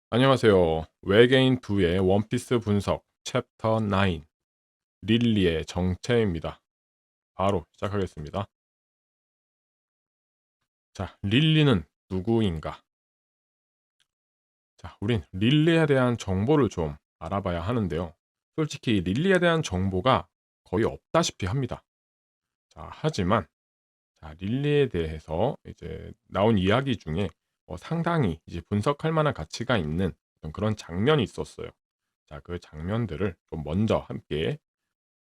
안녕하세요. 외계인 2의 원피스 분석 챕터 9 릴리의 정체입니다. 바로 시작하겠습니다. 자, 릴리는 누구인가? 자, 우린 릴리에 대한 정보를 좀 알아봐야 하는데요. 솔직히 릴리에 대한 정보가 거의 없다시피 합니다. 자, 하지만 릴리에 대해서 이제 나온 이야기 중에 상당히 이제 분석할 만한 가치가 있는 어떤 그런 장면이 있었어요. 자, 그 장면들을 좀 먼저 함께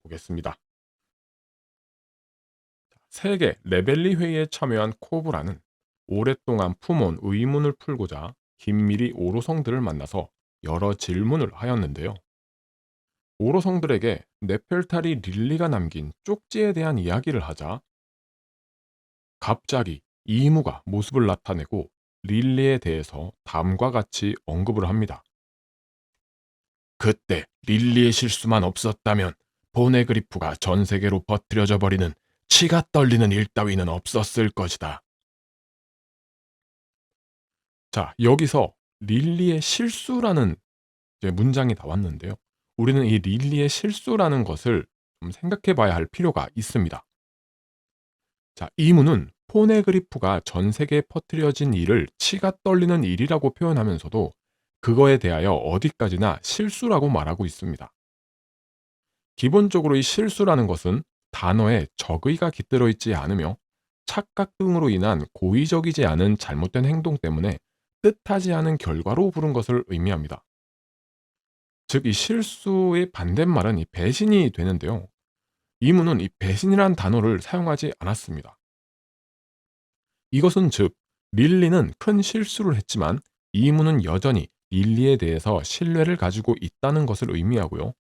보겠습니다. 세계 레벨리 회의에 참여한 코브라는 오랫동안 품어온 의문을 풀고자 긴밀히 오로성들을 만나서 여러 질문을 하였는데요. 오로성들에게 네펠탈이 릴리가 남긴 쪽지에 대한 이야기를 하자 갑자기 이무가 모습을 나타내고 릴리에 대해서 다음과 같이 언급을 합니다. 그때 릴리의 실수만 없었다면 보네그리프가 전 세계로 퍼뜨려져 버리는 치가 떨리는 일 따위는 없었을 것이다. 자, 여기서 릴리의 실수라는 이제 문장이 나왔는데요. 우리는 이 릴리의 실수라는 것을 좀 생각해 봐야 할 필요가 있습니다. 자, 이문은 포네그리프가 전 세계에 퍼뜨려진 일을 치가 떨리는 일이라고 표현하면서도 그거에 대하여 어디까지나 실수라고 말하고 있습니다. 기본적으로 이 실수라는 것은 단어에 적의가 깃들어 있지 않으며 착각 등으로 인한 고의적이지 않은 잘못된 행동 때문에 뜻하지 않은 결과로 부른 것을 의미합니다. 즉, 이 실수의 반대말은 이 배신이 되는데요. 이문은 이 배신이란 단어를 사용하지 않았습니다. 이것은 즉, 릴리는 큰 실수를 했지만 이문은 여전히 릴리에 대해서 신뢰를 가지고 있다는 것을 의미하고요.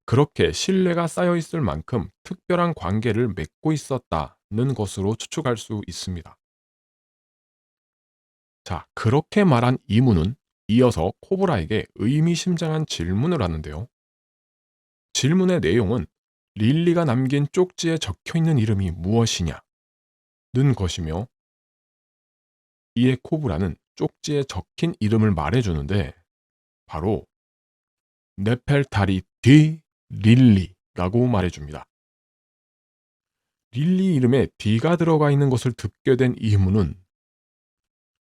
그렇게 신뢰가 쌓여 있을 만큼 특별한 관계를 맺고 있었다는 것으로 추측할 수 있습니다. 자, 그렇게 말한 이문은 이어서 코브라에게 의미심장한 질문을 하는데요. 질문의 내용은 릴리가 남긴 쪽지에 적혀 있는 이름이 무엇이냐? 는 것이며, 이에 코브라는 쪽지에 적힌 이름을 말해주는데 바로 네펠타리 디 릴리라고 말해줍니다. 릴리 이름에 D가 들어가 있는 것을 듣게 된 이문은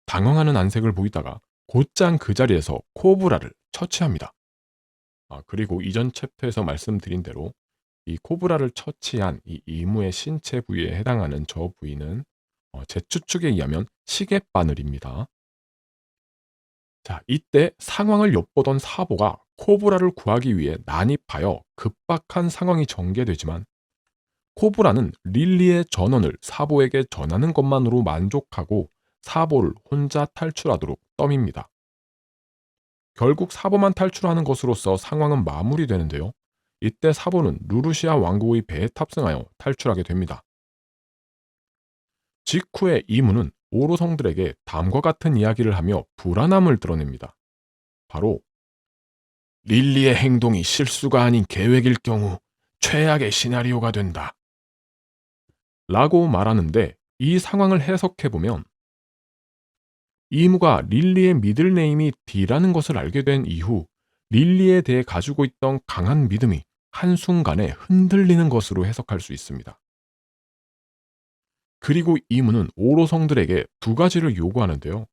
당황하는 안색을 보이다가 곧장 그 자리에서 코브라를 처치합니다. 그리고 이전 챕터에서 말씀드린 대로 이 코브라를 처치한 이 이무의 신체 부위에 해당하는 저 부위는 제 추측에 의하면 시계바늘입니다. 자, 이때 상황을 엿보던 사보가 코브라를 구하기 위해 난입하여 급박한 상황이 전개되지만 코브라는 릴리의 전원을 사보에게 전하는 것만으로 만족하고 사보를 혼자 탈출하도록 떠밉니다. 결국 사보만 탈출하는 것으로서 상황은 마무리되는데요. 이때 사보는 루루시아 왕국의 배에 탑승하여 탈출하게 됩니다. 직후에 이문은 오로성들에게 다음과 같은 이야기를 하며 불안함을 드러냅니다. 바로 릴리의 행동이 실수가 아닌 계획일 경우 최악의 시나리오가 된다. 라고 말하는데 이 상황을 해석해보면 이무가 릴리의 미들네임이 D라는 것을 알게 된 이후 릴리에 대해 가지고 있던 강한 믿음이 한순간에 흔들리는 것으로 해석할 수 있습니다. 그리고 이무는 오로성들에게 두 가지를 요구하는데요.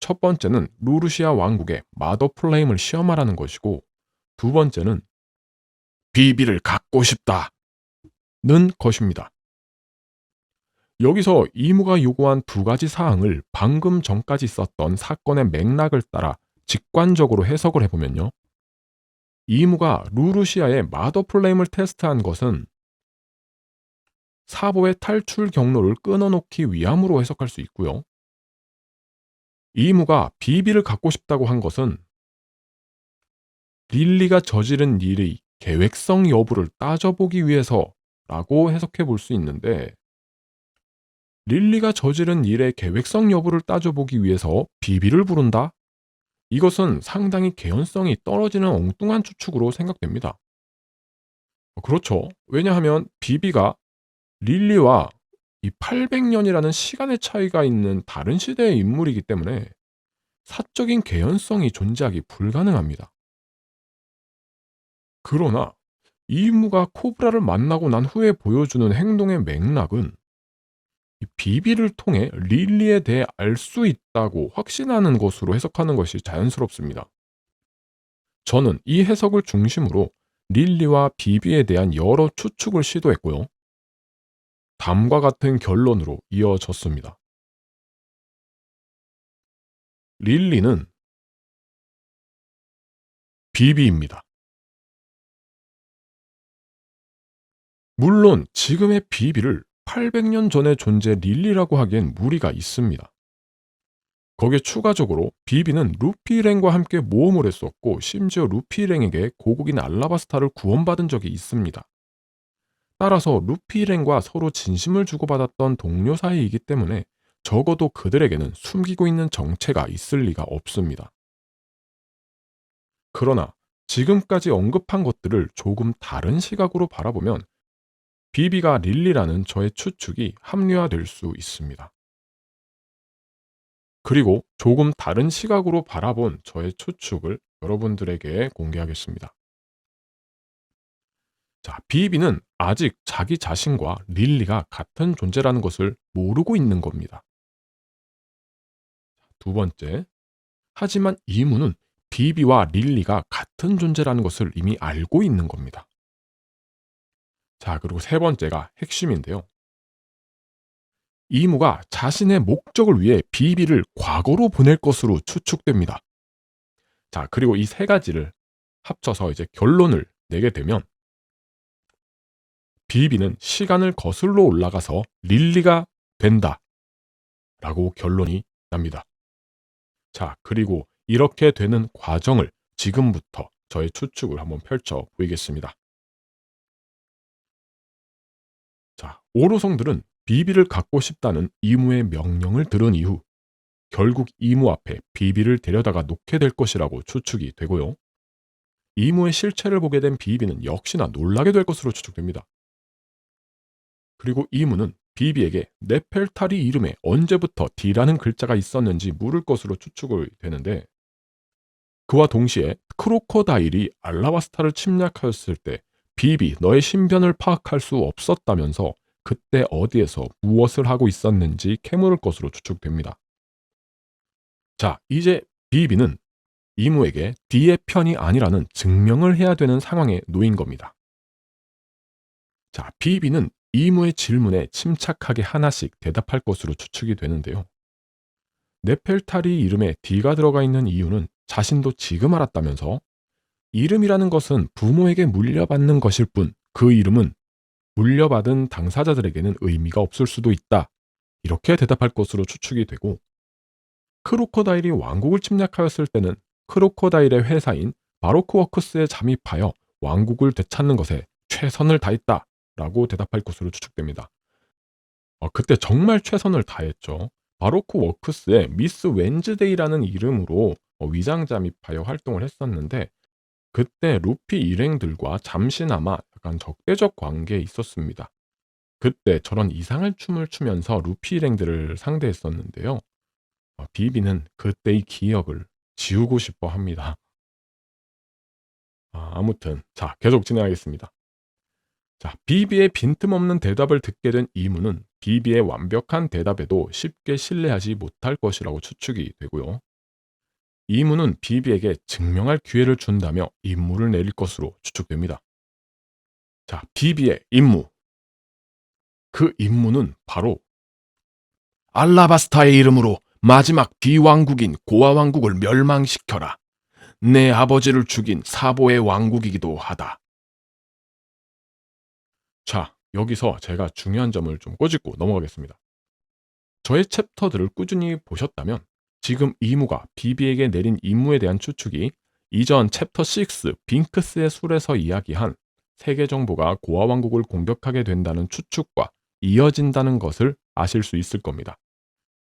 첫 번째는 루루시아 왕국의 마더 플레임을 시험하라는 것이고, 두 번째는 비비를 갖고 싶다는 것입니다. 여기서 이무가 요구한 두 가지 사항을 방금 전까지 썼던 사건의 맥락을 따라 직관적으로 해석을 해보면요. 이무가 루루시아의 마더 플레임을 테스트한 것은 사보의 탈출 경로를 끊어놓기 위함으로 해석할 수 있고요. 이무가 비비를 갖고 싶다고 한 것은 릴리가 저지른 일의 계획성 여부를 따져보기 위해서라고 해석해 볼 수 있는데, 릴리가 저지른 일의 계획성 여부를 따져보기 위해서 비비를 부른다? 이것은 상당히 개연성이 떨어지는 엉뚱한 추측으로 생각됩니다. 그렇죠. 왜냐하면 비비가 릴리와 이 800년이라는 시간의 차이가 있는 다른 시대의 인물이기 때문에 사적인 개연성이 존재하기 불가능합니다. 그러나 이무가 코브라를 만나고 난 후에 보여주는 행동의 맥락은 이 비비를 통해 릴리에 대해 알 수 있다고 확신하는 것으로 해석하는 것이 자연스럽습니다. 저는 이 해석을 중심으로 릴리와 비비에 대한 여러 추측을 시도했고요. 다음과 같은 결론으로 이어졌습니다. 릴리는 비비입니다. 물론 지금의 비비를 800년 전의 존재 릴리라고 하기엔 무리가 있습니다. 거기에 추가적으로 비비는 루피랭과 함께 모험을 했었고 심지어 루피랭에게 고국인 알라바스타를 구원받은 적이 있습니다. 따라서 루피랭과 서로 진심을 주고받았던 동료 사이이기 때문에 적어도 그들에게는 숨기고 있는 정체가 있을 리가 없습니다. 그러나 지금까지 언급한 것들을 조금 다른 시각으로 바라보면 비비가 릴리라는 저의 추측이 합리화될 수 있습니다. 그리고 조금 다른 시각으로 바라본 저의 추측을 여러분들에게 공개하겠습니다. 자, 비비는 아직 자기 자신과 릴리가 같은 존재라는 것을 모르고 있는 겁니다. 두 번째, 하지만 이무는 비비와 릴리가 같은 존재라는 것을 이미 알고 있는 겁니다. 자, 그리고 세 번째가 핵심인데요. 이무가 자신의 목적을 위해 비비를 과거로 보낼 것으로 추측됩니다. 자, 그리고 이 세 가지를 합쳐서 이제 결론을 내게 되면 비비는 시간을 거슬러 올라가서 릴리가 된다 라고 결론이 납니다. 자, 그리고 이렇게 되는 과정을 지금부터 저의 추측을 한번 펼쳐 보이겠습니다. 자, 오로성들은 비비를 갖고 싶다는 이무의 명령을 들은 이후 결국 이무 앞에 비비를 데려다가 놓게 될 것이라고 추측이 되고요. 이무의 실체를 보게 된 비비는 역시나 놀라게 될 것으로 추측됩니다. 그리고 이무는 비비에게 네펠타리 이름에 언제부터 D라는 글자가 있었는지 물을 것으로 추측이 되는데, 그와 동시에 크로코다일이 알라바스타를 침략하였을 때 비비 너의 신변을 파악할 수 없었다면서 그때 어디에서 무엇을 하고 있었는지 캐물을 것으로 추측됩니다. 자, 이제 비비는 이무에게 D의 편이 아니라는 증명을 해야 되는 상황에 놓인 겁니다. 자, 비비는 이무의 질문에 침착하게 하나씩 대답할 것으로 추측이 되는데요. 네펠타리 이름에 D가 들어가 있는 이유는 자신도 지금 알았다면서 이름이라는 것은 부모에게 물려받는 것일 뿐 그 이름은 물려받은 당사자들에게는 의미가 없을 수도 있다. 이렇게 대답할 것으로 추측이 되고, 크로코다일이 왕국을 침략하였을 때는 크로코다일의 회사인 바로크워크스에 잠입하여 왕국을 되찾는 것에 최선을 다했다 라고 대답할 것으로 추측됩니다. 그때 정말 최선을 다했죠. 바로크워크스에 미스 웬즈데이라는 이름으로 위장 잠입하여 활동을 했었는데, 그때 루피 일행들과 잠시나마 약간 적대적 관계에 있었습니다. 그때 저런 이상한 춤을 추면서 루피 일행들을 상대했었는데요. 비비는 그때의 기억을 지우고 싶어 합니다. 아무튼 자, 계속 진행하겠습니다. 자, 비비의 빈틈없는 대답을 듣게 된 이무는 비비의 완벽한 대답에도 쉽게 신뢰하지 못할 것이라고 추측이 되고요. 이무는 비비에게 증명할 기회를 준다며 임무를 내릴 것으로 추측됩니다. 자, 비비의 임무. 그 임무는 바로 알라바스타의 이름으로 마지막 비왕국인 고아 왕국을 멸망시켜라. 내 아버지를 죽인 사보의 왕국이기도 하다. 자, 여기서 제가 중요한 점을 좀 꼬집고 넘어가겠습니다. 저의 챕터들을 꾸준히 보셨다면 지금 이무가 비비에게 내린 임무에 대한 추측이 이전 챕터 6 빙크스의 술에서 이야기한 세계 정부가 고아 왕국을 공격하게 된다는 추측과 이어진다는 것을 아실 수 있을 겁니다.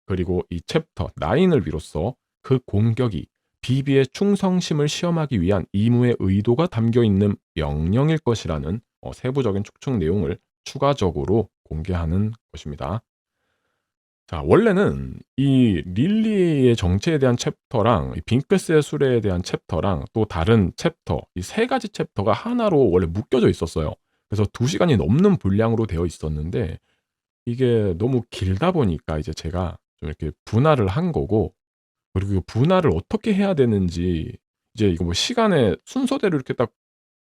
그리고 이 챕터 9을 비로소 그 공격이 비비의 충성심을 시험하기 위한 이무의 의도가 담겨 있는 명령일 것이라는 세부적인 추측 내용을 추가적으로 공개하는 것입니다. 자, 원래는 이 릴리의 정체에 대한 챕터랑 이 빙크스의 수레에 대한 챕터랑 또 다른 챕터, 이 세 가지 챕터가 하나로 원래 묶여져 있었어요. 그래서 2시간이 넘는 분량으로 되어 있었는데 이게 너무 길다 보니까 이제 제가 좀 이렇게 분할을 한 거고, 그리고 그 분할을 어떻게 해야 되는지 이제 이거 뭐 시간의 순서대로 이렇게 딱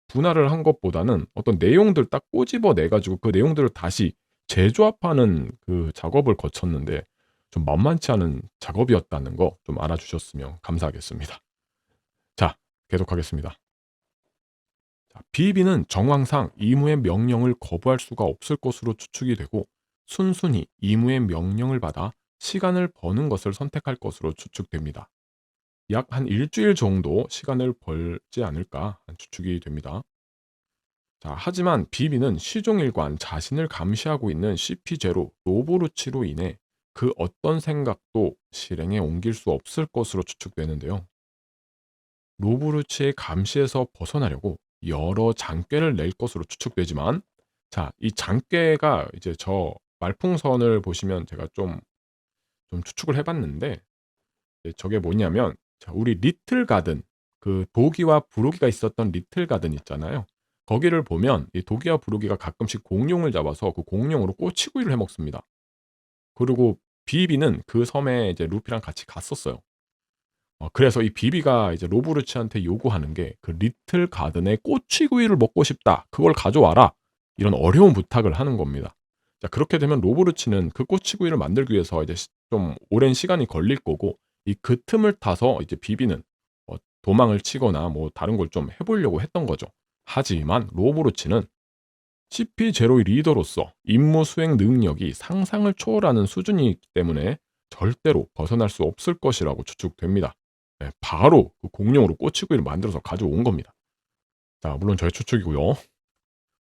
분할을 한 것보다는 어떤 내용들 딱 꼬집어 내 가지고 그 내용들을 다시 재조합하는 그 작업을 거쳤는데 좀 만만치 않은 작업이었다는 거 좀 알아주셨으면 감사하겠습니다. 자, 계속하겠습니다. 자, 비비는 정황상 이무의 명령을 거부할 수가 없을 것으로 추측이 되고 순순히 이무의 명령을 받아 시간을 버는 것을 선택할 것으로 추측됩니다. 약 한 일주일 정도 시간을 벌지 않을까 추측이 됩니다. 자, 하지만 비비는 시종일관 자신을 감시하고 있는 CP0 로보루치로 인해 그 어떤 생각도 실행에 옮길 수 없을 것으로 추측되는데요. 로보루치의 감시에서 벗어나려고 여러 장꾀를 낼 것으로 추측되지만, 자, 이 장꾀가 이제 저 말풍선을 보시면 제가 좀 추측을 해봤는데, 저게 뭐냐면, 자, 우리 리틀 가든, 그 도기와 부로기가 있었던 리틀 가든 있잖아요. 거기를 보면 이 도기와 부로기가 가끔씩 공룡을 잡아서 그 공룡으로 꼬치구이를 해 먹습니다. 그리고 비비는 그 섬에 이제 루피랑 같이 갔었어요. 그래서 이 비비가 이제 로브루치한테 요구하는 게 그 리틀 가든의 꼬치구이를 먹고 싶다. 그걸 가져와라. 이런 어려운 부탁을 하는 겁니다. 자, 그렇게 되면 로브루치는 그 꼬치구이를 만들기 위해서 이제 좀 오랜 시간이 걸릴 거고, 이 그 틈을 타서 이제 비비는 도망을 치거나 뭐 다른 걸 좀 해보려고 했던 거죠. 하지만 로브루치는 CP0의 리더로서 임무 수행 능력이 상상을 초월하는 수준이기 때문에 절대로 벗어날 수 없을 것이라고 추측됩니다. 네, 바로 그 공룡으로 꼬치구이를 만들어서 가져온 겁니다. 자, 물론 저의 추측이고요.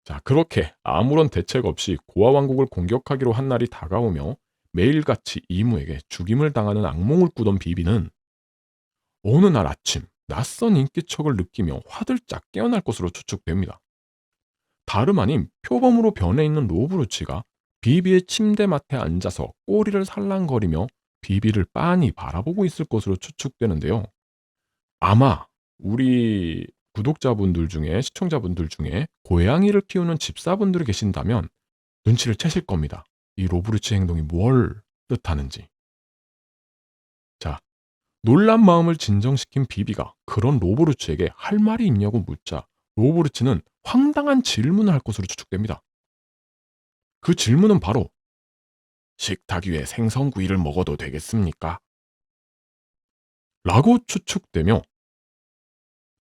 자, 그렇게 아무런 대책 없이 고아 왕국을 공격하기로 한 날이 다가오며 매일같이 이무에게 죽임을 당하는 악몽을 꾸던 비비는 어느 날 아침 낯선 인기척을 느끼며 화들짝 깨어날 것으로 추측됩니다. 다름 아닌 표범으로 변해 있는 로브루치가 비비의 침대맡에 앉아서 꼬리를 살랑거리며 비비를 빤히 바라보고 있을 것으로 추측되는데요. 아마 우리 구독자분들 중에, 시청자분들 중에 고양이를 키우는 집사분들이 계신다면 눈치를 채실 겁니다. 이 로브루치 행동이 뭘 뜻하는지. 자, 놀란 마음을 진정시킨 비비가 그런 로브루치에게 할 말이 있냐고 묻자 로브루치는 황당한 질문을 할 것으로 추측됩니다. 그 질문은 바로 "식탁 위에 생선구이를 먹어도 되겠습니까?" 라고 추측되며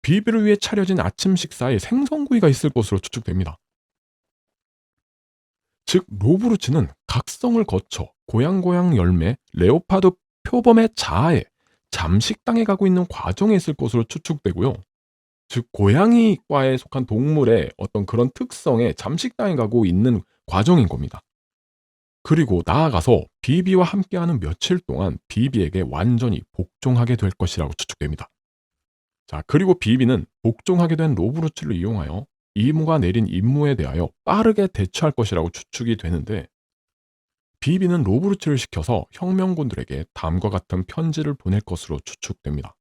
비비를 위해 차려진 아침 식사에 생선구이가 있을 것으로 추측됩니다. 즉 로브루치는 각성을 거쳐 고양고양 열매 레오파드 표범의 자아에 잠식당해 가고 있는 과정에 있을 것으로 추측되고요. 즉 고양이과에 속한 동물의 어떤 그런 특성에 잠식당해 가고 있는 과정인 겁니다. 그리고 나아가서 비비와 함께하는 며칠 동안 비비에게 완전히 복종하게 될 것이라고 추측됩니다. 자, 그리고 비비는 복종하게 된 로브루치를 이용하여 이무가 내린 임무에 대하여 빠르게 대처할 것이라고 추측이 되는데, 비비는 로브루치를 시켜서 혁명군들에게 다음과 같은 편지를 보낼 것으로 추측됩니다.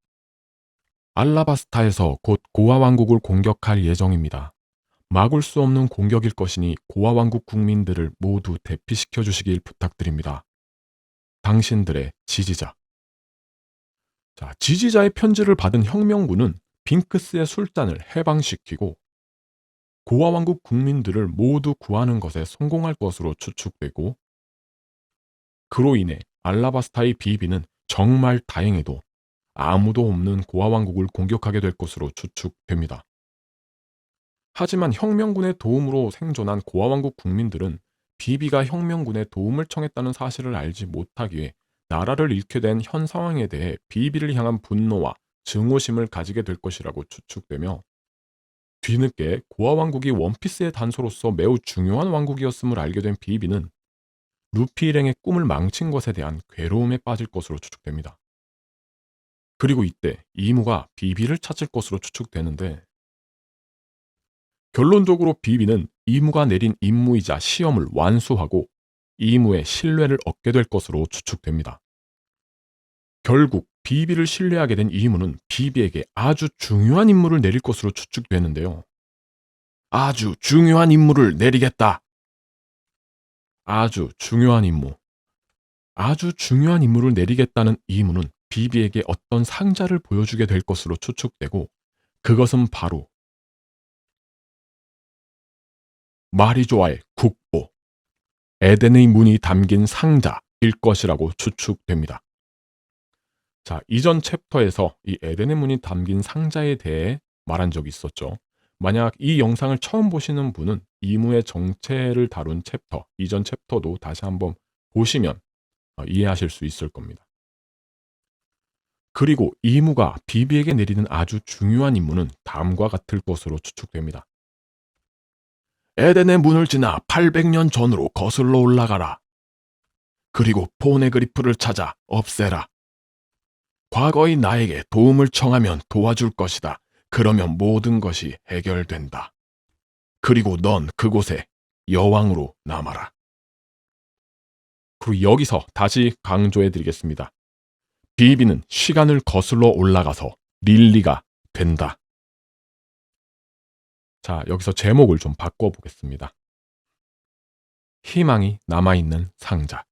알라바스타에서 곧 고아 왕국을 공격할 예정입니다. 막을 수 없는 공격일 것이니 고아 왕국 국민들을 모두 대피시켜 주시길 부탁드립니다. 당신들의 지지자. 자, 지지자의 편지를 받은 혁명군은 빙크스의 술잔을 해방시키고 고아 왕국 국민들을 모두 구하는 것에 성공할 것으로 추측되고, 그로 인해 알라바스타의 비비는 정말 다행히도 아무도 없는 고아 왕국을 공격하게 될 것으로 추측됩니다. 하지만 혁명군의 도움으로 생존한 고아 왕국 국민들은 비비가 혁명군의 도움을 청했다는 사실을 알지 못하기에 나라를 잃게 된 현 상황에 대해 비비를 향한 분노와 증오심을 가지게 될 것이라고 추측되며, 뒤늦게 고아 왕국이 원피스의 단서로서 매우 중요한 왕국이었음을 알게 된 비비는 루피 일행의 꿈을 망친 것에 대한 괴로움에 빠질 것으로 추측됩니다. 그리고 이때 이무가 비비를 찾을 것으로 추측되는데, 결론적으로 비비는 이무가 내린 임무이자 시험을 완수하고 이무의 신뢰를 얻게 될 것으로 추측됩니다. 결국 비비를 신뢰하게 된 이무는 비비에게 아주 중요한 임무를 내릴 것으로 추측되는데요. 아주 중요한 임무를 내리겠다. 아주 중요한 임무. 아주 중요한 임무를 내리겠다는 이무는 비비에게 어떤 상자를 보여주게 될 것으로 추측되고, 그것은 바로 마리조아의 국보, 에덴의 문이 담긴 상자일 것이라고 추측됩니다. 자, 이전 챕터에서 이 에덴의 문이 담긴 상자에 대해 말한 적이 있었죠. 만약 이 영상을 처음 보시는 분은 이무의 정체를 다룬 챕터, 이전 챕터도 다시 한번 보시면 이해하실 수 있을 겁니다. 그리고 이무가 비비에게 내리는 아주 중요한 임무는 다음과 같을 것으로 추측됩니다. 에덴의 문을 지나 800년 전으로 거슬러 올라가라. 그리고 포네그리프를 찾아 없애라. 과거의 나에게 도움을 청하면 도와줄 것이다. 그러면 모든 것이 해결된다. 그리고 넌 그곳에 여왕으로 남아라. 그리고 여기서 다시 강조해 드리겠습니다. 비비는 시간을 거슬러 올라가서 릴리가 된다. 자, 여기서 제목을 좀 바꿔보겠습니다. 희망이 남아있는 상자.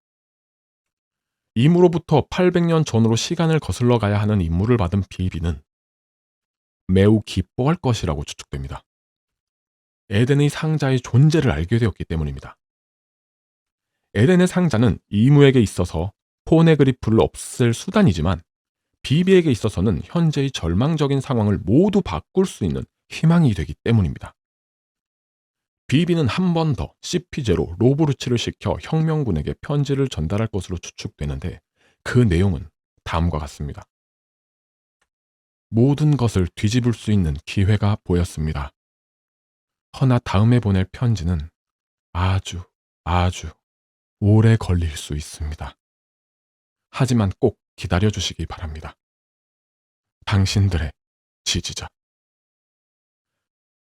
이무로부터 800년 전으로 시간을 거슬러 가야 하는 임무를 받은 비비는 매우 기뻐할 것이라고 추측됩니다. 에덴의 상자의 존재를 알게 되었기 때문입니다. 에덴의 상자는 이무에게 있어서 포네그리프를 없앨 수단이지만 비비에게 있어서는 현재의 절망적인 상황을 모두 바꿀 수 있는 희망이 되기 때문입니다. 비비는 한 번 더 CP0 로브루치를 시켜 혁명군에게 편지를 전달할 것으로 추측되는데, 그 내용은 다음과 같습니다. 모든 것을 뒤집을 수 있는 기회가 보였습니다. 허나 다음에 보낼 편지는 아주 오래 걸릴 수 있습니다. 하지만 꼭 기다려주시기 바랍니다. 당신들의 지지자.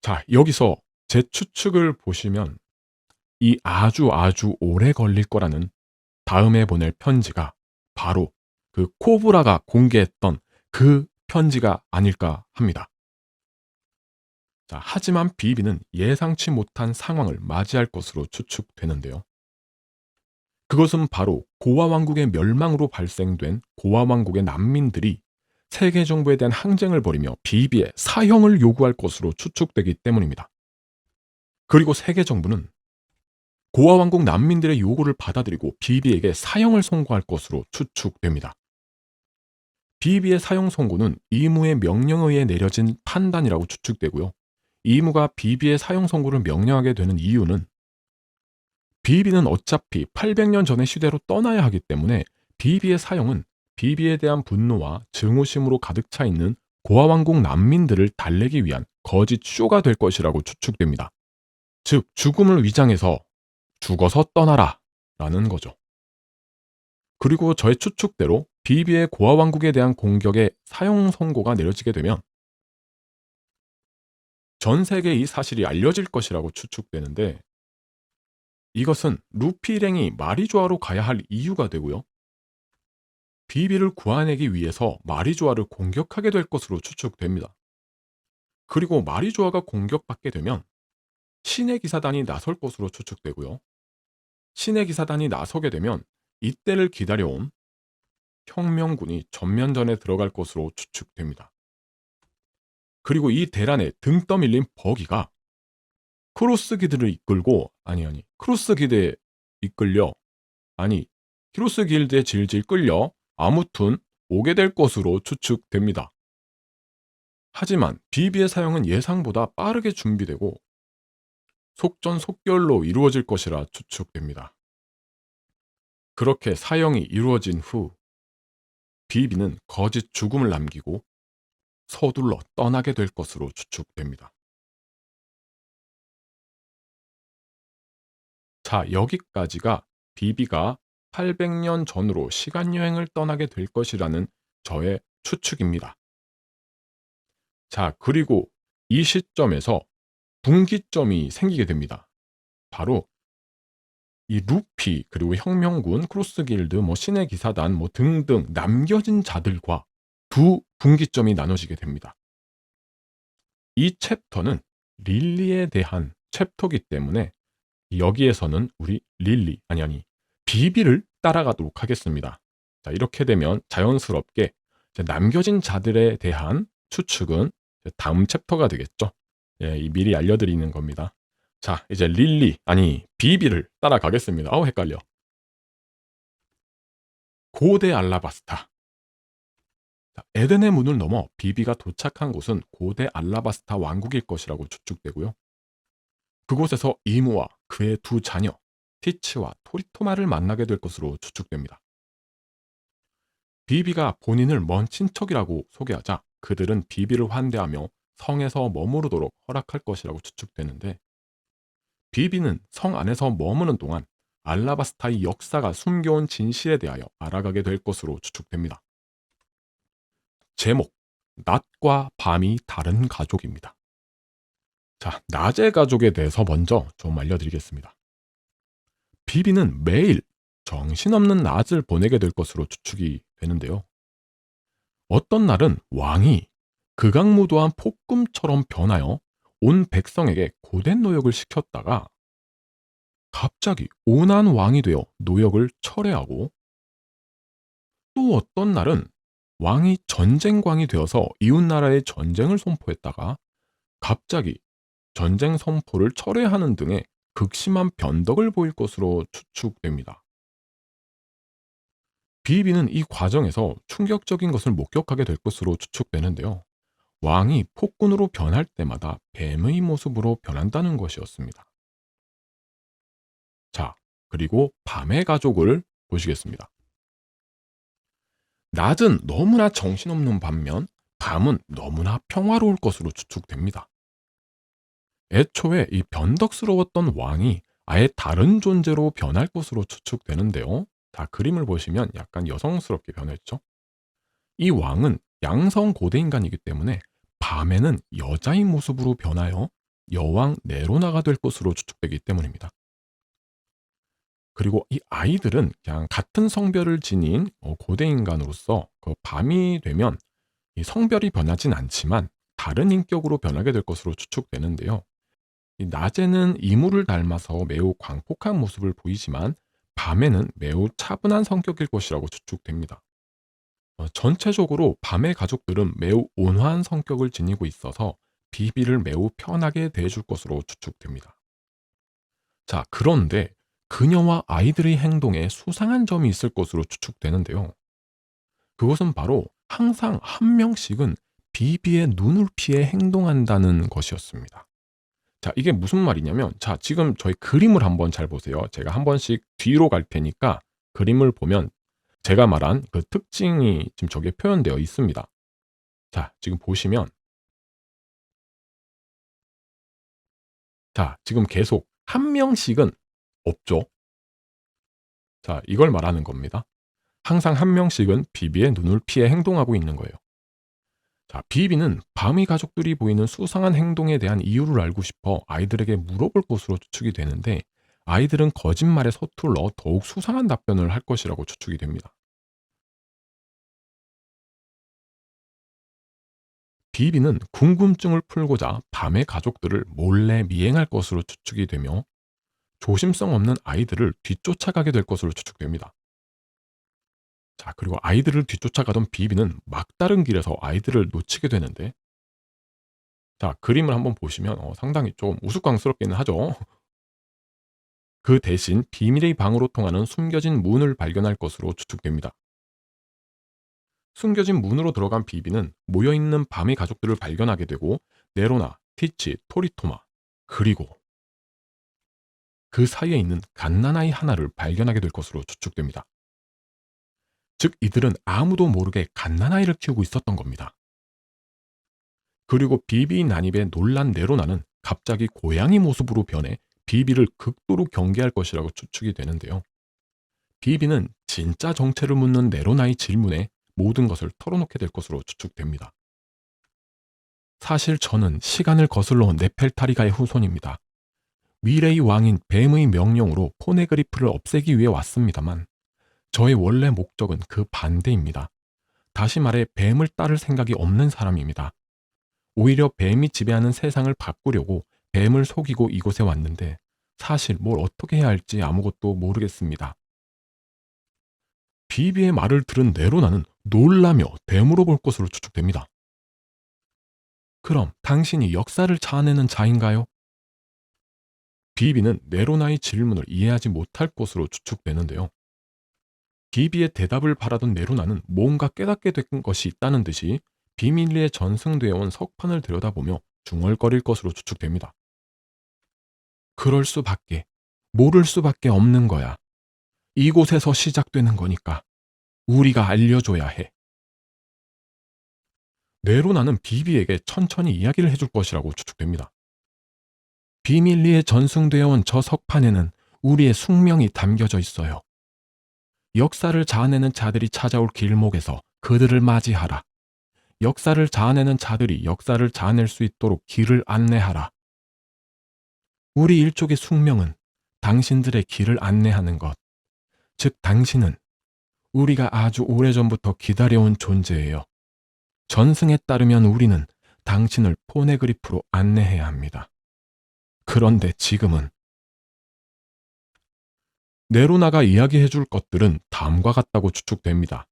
자, 여기서 제 추측을 보시면 이 아주 오래 걸릴 거라는 다음에 보낼 편지가 바로 그 코브라가 공개했던 그 편지가 아닐까 합니다. 자, 하지만 비비는 예상치 못한 상황을 맞이할 것으로 추측되는데요. 그것은 바로 고아 왕국의 멸망으로 발생된 고아 왕국의 난민들이 세계 정부에 대한 항쟁을 벌이며 비비의 사형을 요구할 것으로 추측되기 때문입니다. 그리고 세계 정부는 고아 왕국 난민들의 요구를 받아들이고 비비에게 사형을 선고할 것으로 추측됩니다. 비비의 사형 선고는 이무의 명령에 의해 내려진 판단이라고 추측되고요. 이무가 비비의 사형 선고를 명령하게 되는 이유는 비비는 어차피 800년 전의 시대로 떠나야 하기 때문에 비비의 사형은 비비에 대한 분노와 증오심으로 가득 차 있는 고아 왕국 난민들을 달래기 위한 거짓 쇼가 될 것이라고 추측됩니다. 즉, 죽음을 위장해서 죽어서 떠나라 라는 거죠. 그리고 저의 추측대로 비비의 고아 왕국에 대한 공격에 사형 선고가 내려지게 되면 전 세계에 이 사실이 알려질 것이라고 추측되는데, 이것은 루피 일행이 마리조아로 가야 할 이유가 되고요. 비비를 구해내기 위해서 마리조아를 공격하게 될 것으로 추측됩니다. 그리고 마리조아가 공격받게 되면 신의 기사단이 나설 것으로 추측되고요. 신의 기사단이 나서게 되면 이때를 기다려온 혁명군이 전면전에 들어갈 것으로 추측됩니다. 그리고 이 대란에 등 떠밀린 버기가 크로스 기드를 이끌고 크로스 기드에 이끌려 크로스 길드에 질질 끌려 아무튼 오게 될 것으로 추측됩니다. 하지만 비비의 사용은 예상보다 빠르게 준비되고 속전속결로 이루어질 것이라 추측됩니다. 그렇게 사형이 이루어진 후 비비는 거짓 죽음을 남기고 서둘러 떠나게 될 것으로 추측됩니다. 자, 여기까지가 비비가 800년 전으로 시간여행을 떠나게 될 것이라는 저의 추측입니다. 자, 그리고 이 시점에서 분기점이 생기게 됩니다. 바로 이 루피 그리고 혁명군, 크로스길드, 신의 기사단 등등 남겨진 자들과 두 분기점이 나눠지게 됩니다. 이 챕터는 릴리에 대한 챕터이기 때문에 여기에서는 우리 비비를 따라가도록 하겠습니다. 자, 이렇게 되면 자연스럽게 남겨진 자들에 대한 추측은 다음 챕터가 되겠죠. 예, 미리 알려드리는 겁니다. 자, 이제 비비를 따라가겠습니다. 헷갈려. 고대 알라바스타. 자, 에덴의 문을 넘어 비비가 도착한 곳은 고대 알라바스타 왕국일 것이라고 추측되고요. 그곳에서 이무와 그의 두 자녀 티치와 토리토마를 만나게 될 것으로 추측됩니다. 비비가 본인을 먼 친척이라고 소개하자 그들은 비비를 환대하며 성에서 머무르도록 허락할 것이라고 추측되는데, 비비는 성 안에서 머무는 동안 알라바스타의 역사가 숨겨온 진실에 대하여 알아가게 될 것으로 추측됩니다. 제목, 낮과 밤이 다른 가족입니다. 자, 낮의 가족에 대해서 먼저 좀 알려드리겠습니다. 비비는 매일 정신없는 낮을 보내게 될 것으로 추측이 되는데요. 어떤 날은 왕이 극악무도한 폭금처럼 변하여 온 백성에게 고된 노역을 시켰다가 갑자기 온한 왕이 되어 노역을 철회하고, 또 어떤 날은 왕이 전쟁광이 되어서 이웃나라에 전쟁을 선포했다가 갑자기 전쟁 선포를 철회하는 등의 극심한 변덕을 보일 것으로 추측됩니다. 비비는 이 과정에서 충격적인 것을 목격하게 될 것으로 추측되는데요. 왕이 폭군으로 변할 때마다 뱀의 모습으로 변한다는 것이었습니다. 자, 그리고 밤의 가족을 보시겠습니다. 낮은 너무나 정신없는 반면 밤은 너무나 평화로울 것으로 추측됩니다. 애초에 이 변덕스러웠던 왕이 아예 다른 존재로 변할 것으로 추측되는데요. 자, 그림을 보시면 약간 여성스럽게 변했죠. 이 왕은 양성 고대인간이기 때문에 밤에는 여자의 모습으로 변하여 여왕 네로나가 될 것으로 추측되기 때문입니다. 그리고 이 아이들은 그냥 같은 성별을 지닌 고대인간으로서 밤이 되면 이 성별이 변하진 않지만 다른 인격으로 변하게 될 것으로 추측되는데요. 이 낮에는 이물을 닮아서 매우 광폭한 모습을 보이지만 밤에는 매우 차분한 성격일 것이라고 추측됩니다. 전체적으로 밤의 가족들은 매우 온화한 성격을 지니고 있어서 비비를 매우 편하게 대해줄 것으로 추측됩니다. 자, 그런데 그녀와 아이들의 행동에 수상한 점이 있을 것으로 추측되는데요. 그것은 바로 항상 한 명씩은 비비의 눈을 피해 행동한다는 것이었습니다. 자, 이게 무슨 말이냐면, 자, 지금 저희 그림을 한번 잘 보세요. 제가 한 번씩 뒤로 갈 테니까 그림을 보면 제가 말한 그 특징이 지금 저기에 표현되어 있습니다. 자, 지금 보시면, 자, 지금 계속 한 명씩은 없죠. 자, 이걸 말하는 겁니다. 항상 한 명씩은 비비의 눈을 피해 행동하고 있는 거예요. 자, 비비는 밤의 가족들이 보이는 수상한 행동에 대한 이유를 알고 싶어 아이들에게 물어볼 것으로 추측이 되는데, 아이들은 거짓말에 서툴러 더욱 수상한 답변을 할 것이라고 추측이 됩니다. 비비는 궁금증을 풀고자 밤의 가족들을 몰래 미행할 것으로 추측이 되며 조심성 없는 아이들을 뒤쫓아가게 될 것으로 추측됩니다. 자, 그리고 아이들을 뒤쫓아가던 비비는 막다른 길에서 아이들을 놓치게 되는데, 자, 그림을 한번 보시면 상당히 좀 우스꽝스럽기는 하죠. 그 대신 비밀의 방으로 통하는 숨겨진 문을 발견할 것으로 추측됩니다. 숨겨진 문으로 들어간 비비는 모여있는 밤의 가족들을 발견하게 되고 네로나, 티치, 토리토마, 그리고 그 사이에 있는 갓난아이 하나를 발견하게 될 것으로 추측됩니다. 즉, 이들은 아무도 모르게 갓난아이를 키우고 있었던 겁니다. 그리고 비비 난입에 놀란 네로나는 갑자기 고양이 모습으로 변해 비비를 극도로 경계할 것이라고 추측이 되는데요. 비비는 진짜 정체를 묻는 네로나의 질문에 모든 것을 털어놓게 될 것으로 추측됩니다. 사실 저는 시간을 거슬러 네펠타리가의 후손입니다. 미래의 왕인 뱀의 명령으로 포네그리프를 없애기 위해 왔습니다만 저의 원래 목적은 그 반대입니다. 다시 말해 뱀을 따를 생각이 없는 사람입니다. 오히려 뱀이 지배하는 세상을 바꾸려고 뱀을 속이고 이곳에 왔는데 사실 뭘 어떻게 해야 할지 아무것도 모르겠습니다. 비비의 말을 들은 네로나는 놀라며 되물어볼 것으로 추측됩니다. 그럼 당신이 역사를 자아내는 자인가요? 비비는 네로나의 질문을 이해하지 못할 것으로 추측되는데요. 비비의 대답을 바라던 네로나는 뭔가 깨닫게 된 것이 있다는 듯이 비밀리에 전승되어 온 석판을 들여다보며 중얼거릴 것으로 추측됩니다. 그럴 수밖에, 모를 수밖에 없는 거야. 이곳에서 시작되는 거니까 우리가 알려줘야 해. 네로나는 비비에게 천천히 이야기를 해줄 것이라고 추측됩니다. 비밀리에 전승되어 온 저 석판에는 우리의 숙명이 담겨져 있어요. 역사를 자아내는 자들이 찾아올 길목에서 그들을 맞이하라. 역사를 자아내는 자들이 역사를 자아낼 수 있도록 길을 안내하라. 우리 일족의 숙명은 당신들의 길을 안내하는 것. 즉 당신은 우리가 아주 오래전부터 기다려온 존재예요. 전승에 따르면 우리는 당신을 포네그리프로 안내해야 합니다. 그런데 지금은 네로나가 이야기해줄 것들은 다음과 같다고 추측됩니다.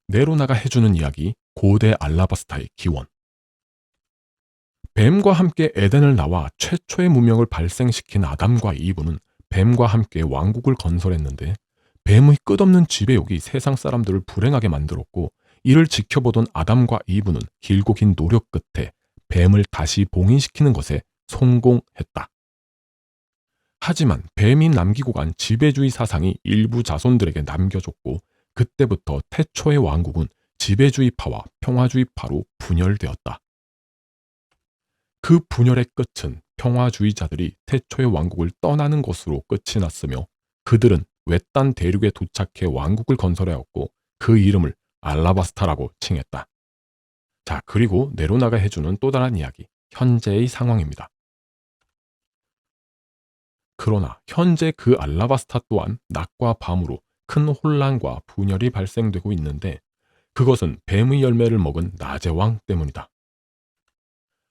네로나가 해주는 이야기, 고대 알라바스타의 기원. 뱀과 함께 에덴을 나와 최초의 문명을 발생시킨 아담과 이브는 뱀과 함께 왕국을 건설했는데 뱀의 끝없는 지배욕이 세상 사람들을 불행하게 만들었고 이를 지켜보던 아담과 이브는 길고 긴 노력 끝에 뱀을 다시 봉인시키는 것에 성공했다. 하지만 뱀이 남기고 간 지배주의 사상이 일부 자손들에게 남겨졌고 그때부터 태초의 왕국은 지배주의파와 평화주의파로 분열되었다. 그 분열의 끝은 평화주의자들이 태초의 왕국을 떠나는 것으로 끝이 났으며 그들은 외딴 대륙에 도착해 왕국을 건설하였고 그 이름을 알라바스타라고 칭했다. 자, 그리고 네로나가 해주는 또 다른 이야기, 현재의 상황입니다. 그러나 현재 그 알라바스타 또한 낮과 밤으로 큰 혼란과 분열이 발생되고 있는데 그것은 뱀의 열매를 먹은 낮의 왕 때문이다.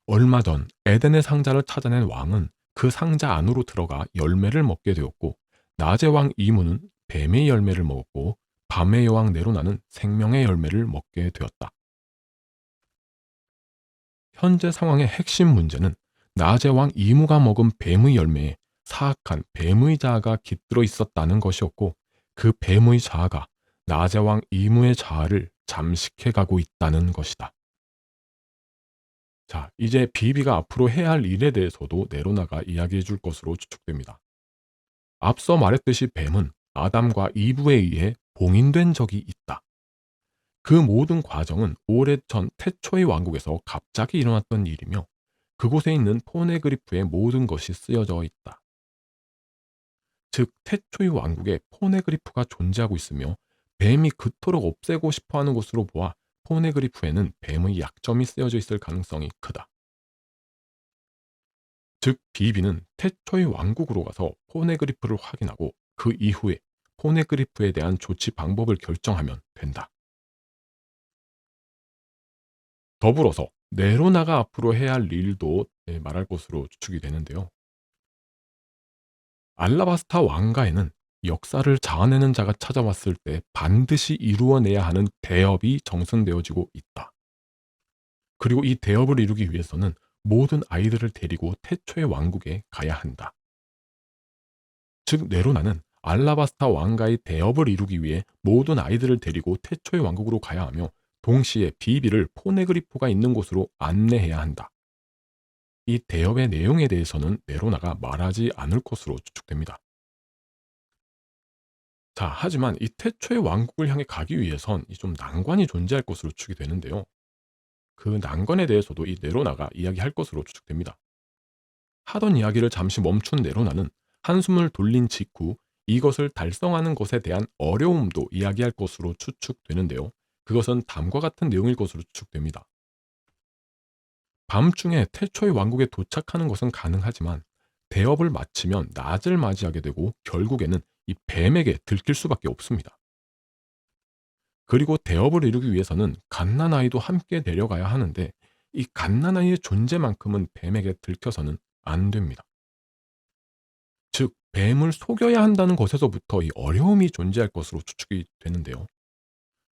얼마 전 에덴의 상자를 찾아낸 왕은 그 상자 안으로 들어가 열매를 먹게 되었고 낮의 왕 이무는 뱀의 열매를 먹었고 밤의 여왕 네로나는 생명의 열매를 먹게 되었다. 현재 상황의 핵심 문제는 낮의 왕 이무가 먹은 뱀의 열매에 사악한 뱀의 자아가 깃들어 있었다는 것이었고 그 뱀의 자아가 낮의 왕 이무의 자아를 잠식해가고 있다는 것이다. 자, 이제 비비가 앞으로 해야 할 일에 대해서도 네로나가 이야기해 줄 것으로 추측됩니다. 앞서 말했듯이 뱀은 아담과 이브에 의해 봉인된 적이 있다. 그 모든 과정은 오래전 태초의 왕국에서 갑자기 일어났던 일이며 그곳에 있는 포네그리프의 모든 것이 쓰여져 있다. 즉 태초의 왕국에 포네그리프가 존재하고 있으며 뱀이 그토록 없애고 싶어하는 것으로 보아 포네그리프에는 뱀의 약점이 쓰여져 있을 가능성이 크다. 즉 비비는 태초의 왕국으로 가서 포네그리프를 확인하고 그 이후에 포네그리프에 대한 조치 방법을 결정하면 된다. 더불어서 네로나가 앞으로 해야 할 일도 말할 것으로 추측이 되는데요. 알라바스타 왕가에는 역사를 자아내는 자가 찾아왔을 때 반드시 이루어내야 하는 대업이 정승되어지고 있다. 그리고 이 대업을 이루기 위해서는 모든 아이들을 데리고 태초의 왕국에 가야 한다. 즉 네로나는 알라바스타 왕가의 대업을 이루기 위해 모든 아이들을 데리고 태초의 왕국으로 가야 하며 동시에 비비를 포네그리프가 있는 곳으로 안내해야 한다. 이 대업의 내용에 대해서는 네로나가 말하지 않을 것으로 추측됩니다. 자, 하지만 이 태초의 왕국을 향해 가기 위해선 좀 난관이 존재할 것으로 추측이 되는데요. 그 난관에 대해서도 이 네로나가 이야기할 것으로 추측됩니다. 하던 이야기를 잠시 멈춘 네로나는 한숨을 돌린 직후 이것을 달성하는 것에 대한 어려움도 이야기할 것으로 추측되는데요. 그것은 다음과 같은 내용일 것으로 추측됩니다. 밤중에 태초의 왕국에 도착하는 것은 가능하지만 대업을 마치면 낮을 맞이하게 되고 결국에는 이 뱀에게 들킬 수밖에 없습니다. 그리고 대업을 이루기 위해서는 갓난아이도 함께 데려가야 하는데 이 갓난아이의 존재만큼은 뱀에게 들켜서는 안 됩니다. 즉 뱀을 속여야 한다는 것에서부터 이 어려움이 존재할 것으로 추측이 되는데요.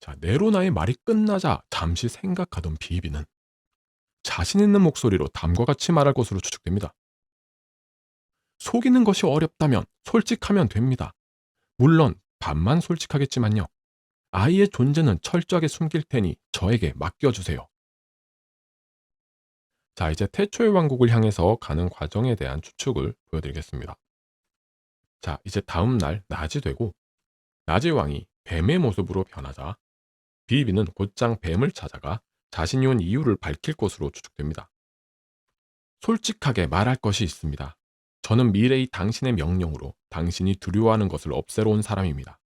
자, 네로나의 말이 끝나자 잠시 생각하던 비비는 자신 있는 목소리로 다음과 같이 말할 것으로 추측됩니다. 속이는 것이 어렵다면 솔직하면 됩니다. 물론 반만 솔직하겠지만요. 아이의 존재는 철저하게 숨길 테니 저에게 맡겨주세요. 자, 이제 태초의 왕국을 향해서 가는 과정에 대한 추측을 보여드리겠습니다. 자, 이제 다음 날 낮이 되고 낮의 왕이 뱀의 모습으로 변하자 비비는 곧장 뱀을 찾아가 자신이 온 이유를 밝힐 것으로 추측됩니다. 솔직하게 말할 것이 있습니다. 저는 미래의 당신의 명령으로 당신이 두려워하는 것을 없애러 온 사람입니다.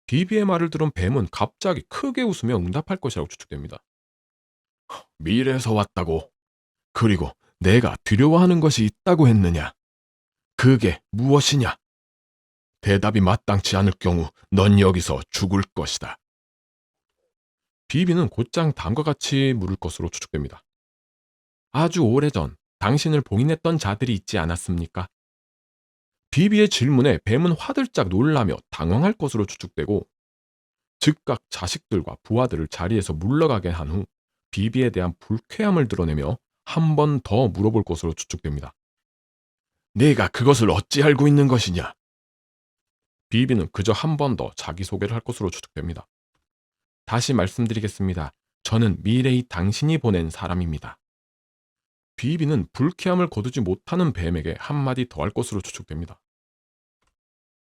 비비의 말을 들은 뱀은 갑자기 크게 웃으며 응답할 것이라고 추측됩니다. 미래에서 왔다고. 그리고 내가 두려워하는 것이 있다고 했느냐? 그게 무엇이냐? 대답이 마땅치 않을 경우 넌 여기서 죽을 것이다. 비비는 곧장 다음과 같이 물을 것으로 추측됩니다. 아주 오래전 당신을 봉인했던 자들이 있지 않았습니까? 비비의 질문에 뱀은 화들짝 놀라며 당황할 것으로 추측되고 즉각 자식들과 부하들을 자리에서 물러가게 한 후 비비에 대한 불쾌함을 드러내며 한 번 더 물어볼 것으로 추측됩니다. 네가 그것을 어찌 알고 있는 것이냐? 비비는 그저 한 번 더 자기소개를 할 것으로 추측됩니다. 다시 말씀드리겠습니다. 저는 미래의 당신이 보낸 사람입니다. 비비는 불쾌함을 거두지 못하는 뱀에게 한마디 더 할 것으로 추측됩니다.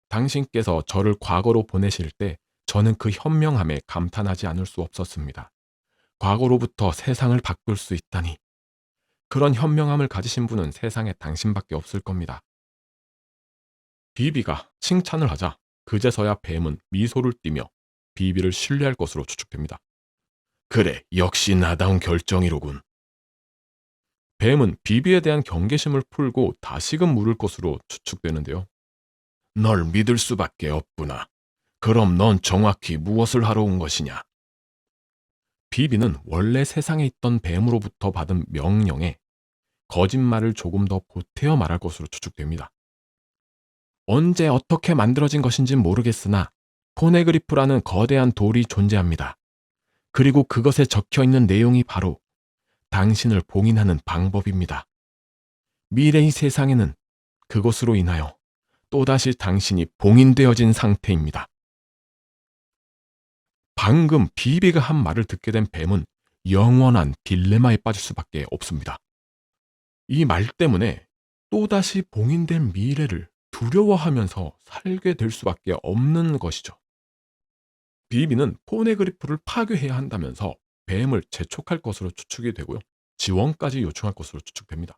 당신께서 저를 과거로 보내실 때 저는 그 현명함에 감탄하지 않을 수 없었습니다. 과거로부터 세상을 바꿀 수 있다니. 그런 현명함을 가지신 분은 세상에 당신밖에 없을 겁니다. 비비가 칭찬을 하자 그제서야 뱀은 미소를 띠며 비비를 신뢰할 것으로 추측됩니다. 그래, 역시 나다운 결정이로군. 뱀은 비비에 대한 경계심을 풀고 다시금 물을 것으로 추측되는데요. 널 믿을 수밖에 없구나. 그럼 넌 정확히 무엇을 하러 온 것이냐? 비비는 원래 세상에 있던 뱀으로부터 받은 명령에 거짓말을 조금 더 보태어 말할 것으로 추측됩니다. 언제 어떻게 만들어진 것인진 모르겠으나 포네그리프라는 거대한 돌이 존재합니다. 그리고 그것에 적혀 있는 내용이 바로 당신을 봉인하는 방법입니다. 미래의 세상에는 그것으로 인하여 또다시 당신이 봉인되어진 상태입니다. 방금 비비가 한 말을 듣게 된 뱀은 영원한 딜레마에 빠질 수밖에 없습니다. 이 말 때문에 또다시 봉인된 미래를 두려워하면서 살게 될 수밖에 없는 것이죠. 비비는 포네그리프를 파괴해야 한다면서 뱀을 재촉할 것으로 추측이 되고요. 지원까지 요청할 것으로 추측됩니다.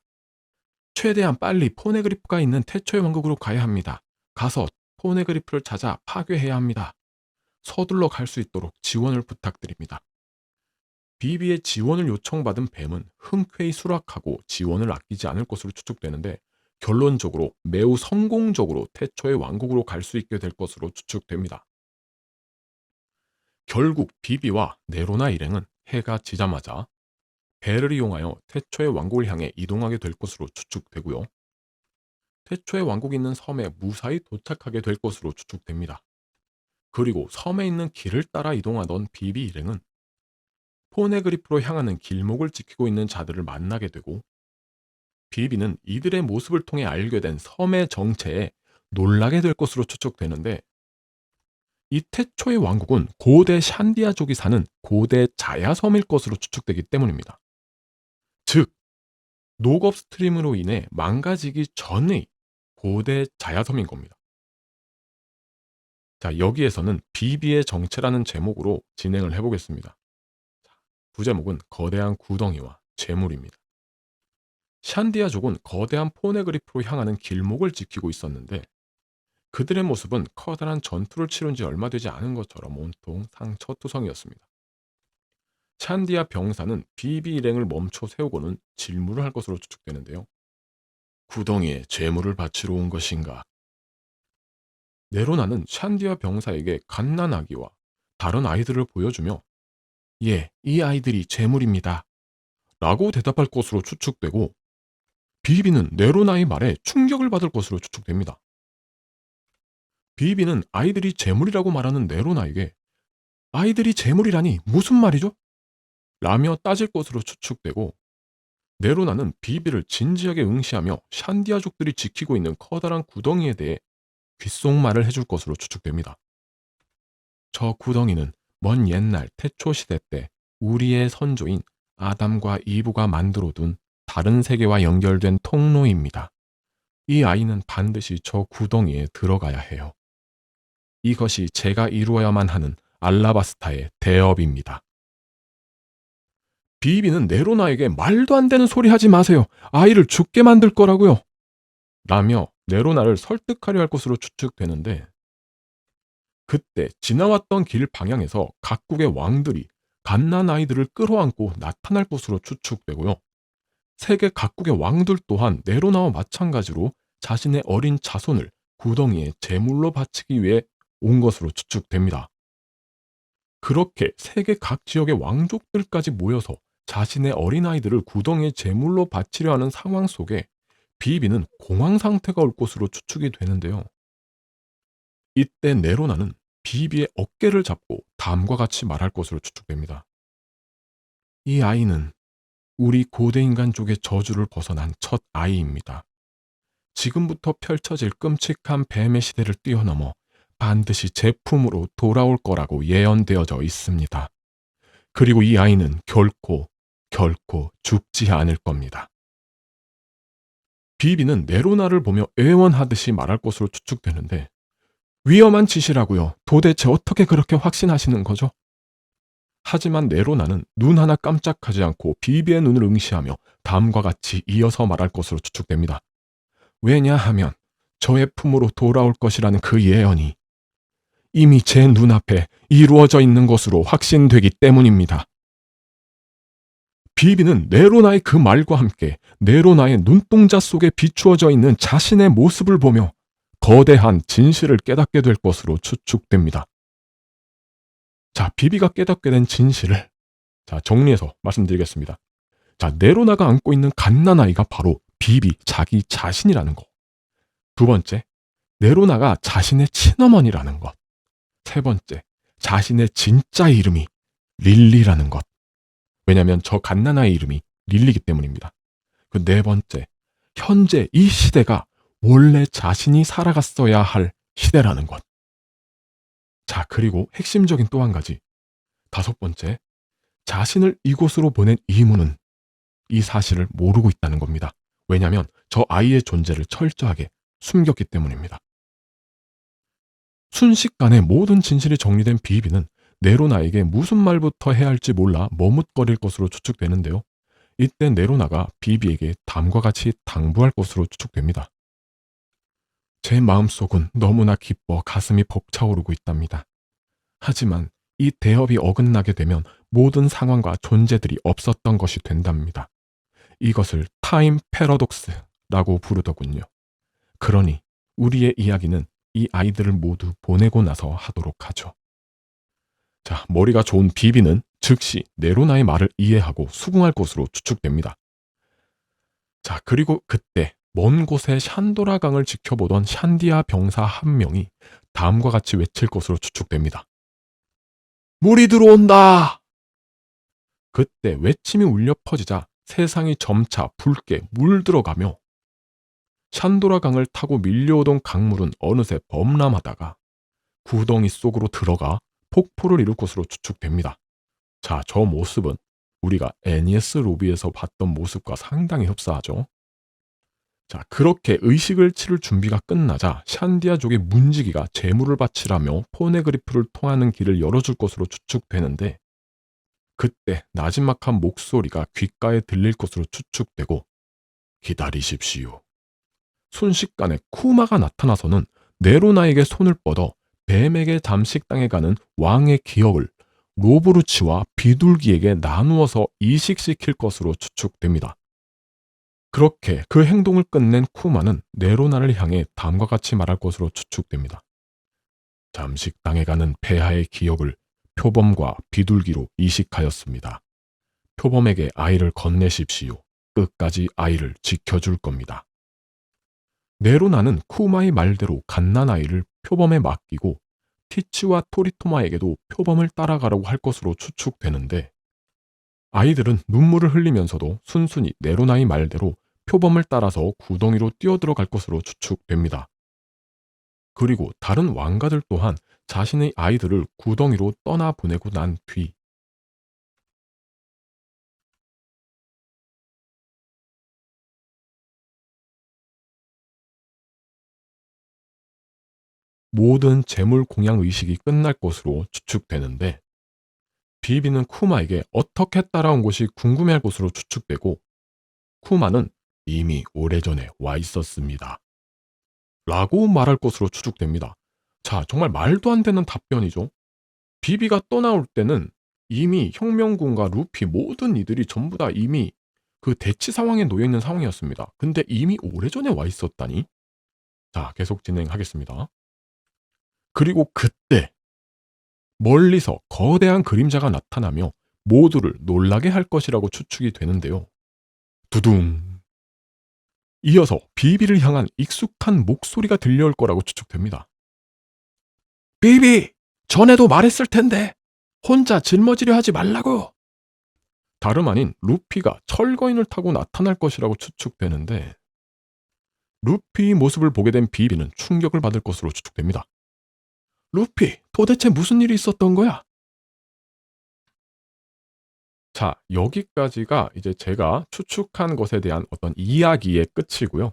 최대한 빨리 포네그리프가 있는 태초의 왕국으로 가야 합니다. 가서 포네그리프를 찾아 파괴해야 합니다. 서둘러 갈 수 있도록 지원을 부탁드립니다. 비비의 지원을 요청받은 뱀은 흔쾌히 수락하고 지원을 아끼지 않을 것으로 추측되는데 결론적으로 매우 성공적으로 태초의 왕국으로 갈 수 있게 될 것으로 추측됩니다. 결국 비비와 네로나 일행은 해가 지자마자 배를 이용하여 태초의 왕국을 향해 이동하게 될 것으로 추측되고요. 태초의 왕국이 있는 섬에 무사히 도착하게 될 것으로 추측됩니다. 그리고 섬에 있는 길을 따라 이동하던 비비 일행은 포네그리프로 향하는 길목을 지키고 있는 자들을 만나게 되고 비비는 이들의 모습을 통해 알게 된 섬의 정체에 놀라게 될 것으로 추측되는데 이 태초의 왕국은 고대 샨디아족이 사는 고대 자야섬일 것으로 추측되기 때문입니다. 즉, 녹업 스트림으로 인해 망가지기 전의 고대 자야섬인 겁니다. 자, 여기에서는 비비의 정체라는 제목으로 진행을 해보겠습니다. 부제목은 거대한 구덩이와 재물입니다. 샨디아족은 거대한 포네그리프로 향하는 길목을 지키고 있었는데 그들의 모습은 커다란 전투를 치룬 지 얼마 되지 않은 것처럼 온통 상처투성이었습니다. 샨디아 병사는 비비 일행을 멈춰 세우고는 질문을 할 것으로 추측되는데요. 구덩이에 재물을 바치러 온 것인가? 네로나는 샨디아 병사에게 갓난아기와 다른 아이들을 보여주며 예, 이 아이들이 재물입니다. 라고 대답할 것으로 추측되고 비비는 네로나의 말에 충격을 받을 것으로 추측됩니다. 비비는 아이들이 재물이라고 말하는 네로나에게 아이들이 재물이라니 무슨 말이죠? 라며 따질 것으로 추측되고 네로나는 비비를 진지하게 응시하며 샨디아족들이 지키고 있는 커다란 구덩이에 대해 귓속말을 해줄 것으로 추측됩니다. 저 구덩이는 먼 옛날 태초 시대 때 우리의 선조인 아담과 이브가 만들어둔 다른 세계와 연결된 통로입니다. 이 아이는 반드시 저 구덩이에 들어가야 해요. 이것이 제가 이루어야만 하는 알라바스타의 대업입니다. 비비는 네로나에게 말도 안 되는 소리 하지 마세요. 아이를 죽게 만들 거라고요. 라며 네로나를 설득하려 할 것으로 추측되는데 그때 지나왔던 길 방향에서 각국의 왕들이 갓난 아이들을 끌어안고 나타날 것으로 추측되고요. 세계 각국의 왕들 또한 네로나와 마찬가지로 자신의 어린 자손을 구덩이에 제물로 바치기 위해 온 것으로 추측됩니다. 그렇게 세계 각 지역의 왕족들까지 모여서 자신의 어린아이들을 구덩이에 제물로 바치려 하는 상황 속에 비비는 공황 상태가 올 것으로 추측이 되는데요. 이때 네로나는 비비의 어깨를 잡고 다음과 같이 말할 것으로 추측됩니다. 이 아이는 우리 고대 인간 쪽의 저주를 벗어난 첫 아이입니다. 지금부터 펼쳐질 끔찍한 뱀의 시대를 뛰어넘어 반드시 제 품으로 돌아올 거라고 예언되어져 있습니다. 그리고 이 아이는 결코 죽지 않을 겁니다. 비비는 네로나를 보며 애원하듯이 말할 것으로 추측되는데 위험한 짓이라고요. 도대체 어떻게 그렇게 확신하시는 거죠? 하지만 네로나는 눈 하나 깜짝하지 않고 비비의 눈을 응시하며 다음과 같이 이어서 말할 것으로 추측됩니다. 왜냐하면 저의 품으로 돌아올 것이라는 그 예언이 이미 제 눈앞에 이루어져 있는 것으로 확신되기 때문입니다. 비비는 네로나의 그 말과 함께 네로나의 눈동자 속에 비추어져 있는 자신의 모습을 보며 거대한 진실을 깨닫게 될 것으로 추측됩니다. 자, 비비가 깨닫게 된 진실을 정리해서 말씀드리겠습니다. 자, 네로나가 안고 있는 갓난아이가 바로 비비 자기 자신이라는 것. 두 번째, 네로나가 자신의 친어머니라는 것. 세 번째, 자신의 진짜 이름이 릴리라는 것. 왜냐하면 저 갓난아이의 이름이 릴리이기 때문입니다. 그 네 번째, 현재 이 시대가 원래 자신이 살아갔어야 할 시대라는 것. 자, 그리고 핵심적인 또 한 가지. 다섯 번째, 자신을 이곳으로 보낸 이모는 이 사실을 모르고 있다는 겁니다. 왜냐하면 저 아이의 존재를 철저하게 숨겼기 때문입니다. 순식간에 모든 진실이 정리된 비비는 네로나에게 무슨 말부터 해야 할지 몰라 머뭇거릴 것으로 추측되는데요. 이때 네로나가 비비에게 다음과 같이 당부할 것으로 추측됩니다. 제 마음속은 너무나 기뻐 가슴이 벅차오르고 있답니다. 하지만 이 대업이 어긋나게 되면 모든 상황과 존재들이 없었던 것이 된답니다. 이것을 타임 패러독스라고 부르더군요. 그러니 우리의 이야기는 이 아이들을 모두 보내고 나서 하도록 하죠. 자, 머리가 좋은 비비는 즉시 네로나의 말을 이해하고 수긍할 것으로 추측됩니다. 자, 그리고 그때 먼 곳에 샨도라 강을 지켜보던 샨디아 병사 한 명이 다음과 같이 외칠 것으로 추측됩니다. 물이 들어온다! 그때 외침이 울려 퍼지자 세상이 점차 붉게 물들어가며 샨도라 강을 타고 밀려오던 강물은 어느새 범람하다가 구덩이 속으로 들어가 폭포를 이룰 것으로 추측됩니다. 자, 저 모습은 우리가 애니에스 로비에서 봤던 모습과 상당히 흡사하죠. 자, 그렇게 의식을 치를 준비가 끝나자 샨디아족의 문지기가 제물을 바치라며 포네그리프를 통하는 길을 열어줄 것으로 추측되는데 그때 나지막한 목소리가 귓가에 들릴 것으로 추측되고 기다리십시오. 순식간에 쿠마가 나타나서는 네로나에게 손을 뻗어 뱀에게 잠식당해가는 왕의 기억을 로브루치와 비둘기에게 나누어서 이식시킬 것으로 추측됩니다. 그렇게 그 행동을 끝낸 쿠마는 네로나를 향해 다음과 같이 말할 것으로 추측됩니다. 잠식당해 가는 폐하의 기억을 표범과 비둘기로 이식하였습니다. 표범에게 아이를 건네십시오. 끝까지 아이를 지켜줄 겁니다. 네로나는 쿠마의 말대로 갓난아이를 표범에 맡기고 티치와 토리토마에게도 표범을 따라가라고 할 것으로 추측되는데, 아이들은 눈물을 흘리면서도 순순히 네로나의 말대로 표범을 따라서 구덩이로 뛰어들어갈 것으로 추측됩니다. 그리고 다른 왕가들 또한 자신의 아이들을 구덩이로 떠나보내고 난 뒤 모든 재물 공양 의식이 끝날 것으로 추측되는데, 비비는 쿠마에게 어떻게 따라온 것이 궁금해할 것으로 추측되고, 쿠마는 이미 오래전에 와 있었습니다. 라고 말할 것으로 추측됩니다. 자, 정말 말도 안 되는 답변이죠. 비비가 떠나올 때는 이미 혁명군과 루피 모든 이들이 전부 다 이미 그 대치 상황에 놓여 있는 상황이었습니다. 근데 이미 오래전에 와 있었다니? 자, 계속 진행하겠습니다. 그리고 그때 멀리서 거대한 그림자가 나타나며 모두를 놀라게 할 것이라고 추측이 되는데요. 두둥. 이어서 비비를 향한 익숙한 목소리가 들려올 거라고 추측됩니다. 비비! 전에도 말했을 텐데 혼자 짊어지려 하지 말라고! 다름 아닌 루피가 철거인을 타고 나타날 것이라고 추측되는데, 루피의 모습을 보게 된 비비는 충격을 받을 것으로 추측됩니다. 루피, 도대체 무슨 일이 있었던 거야? 자, 여기까지가 이제 제가 추측한 것에 대한 어떤 이야기의 끝이고요.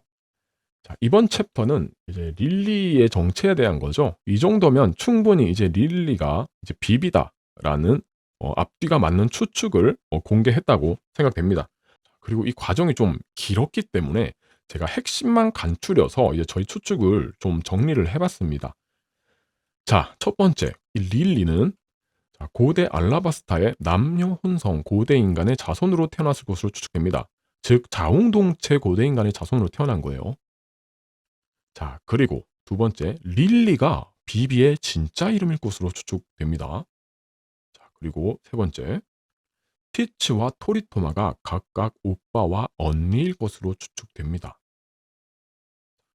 자, 이번 챕터는 이제 릴리의 정체에 대한 거죠. 이 정도면 충분히 이제 릴리가 이제 비비다라는 앞뒤가 맞는 추측을 공개했다고 생각됩니다. 그리고 이 과정이 좀 길었기 때문에 제가 핵심만 간추려서 이제 저희 추측을 좀 정리를 해봤습니다. 자, 첫 번째, 이 릴리는 고대 알라바스타의 남녀 혼성 고대 인간의 자손으로 태어났을 것으로 추측됩니다. 즉 자웅동체 고대 인간의 자손으로 태어난 거예요. 자, 그리고 두 번째, 릴리가 비비의 진짜 이름일 것으로 추측됩니다. 자, 그리고 세 번째, 티츠와 토리토마가 각각 오빠와 언니일 것으로 추측됩니다.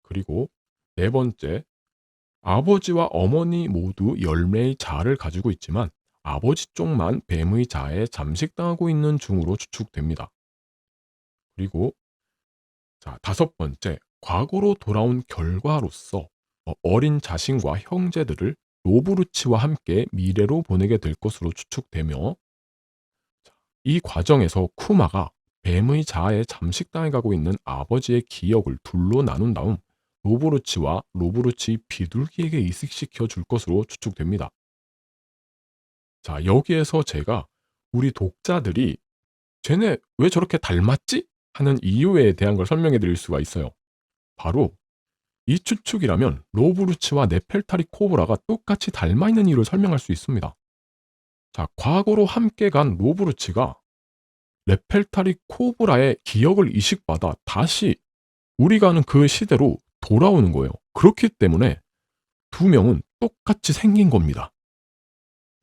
그리고 네 번째, 아버지와 어머니 모두 열매의 자아를 가지고 있지만 아버지 쪽만 뱀의 자아에 잠식당하고 있는 중으로 추측됩니다. 그리고 자, 다섯 번째, 과거로 돌아온 결과로서 어린 자신과 형제들을 로브루치와 함께 미래로 보내게 될 것으로 추측되며, 이 과정에서 쿠마가 뱀의 자아에 잠식당해 가고 있는 아버지의 기억을 둘로 나눈 다음 로브루치와 로브루치 비둘기에게 이식시켜 줄 것으로 추측됩니다. 자, 여기에서 제가 우리 독자들이 쟤네 왜 저렇게 닮았지? 하는 이유에 대한 걸 설명해 드릴 수가 있어요. 바로 이 추측이라면 로브루치와 네펠타리 코브라가 똑같이 닮아 있는 이유를 설명할 수 있습니다. 자, 과거로 함께 간 로브루치가 네펠타리 코브라의 기억을 이식받아 다시 우리가 아는 그 시대로 돌아오는 거예요. 그렇기 때문에 두 명은 똑같이 생긴 겁니다.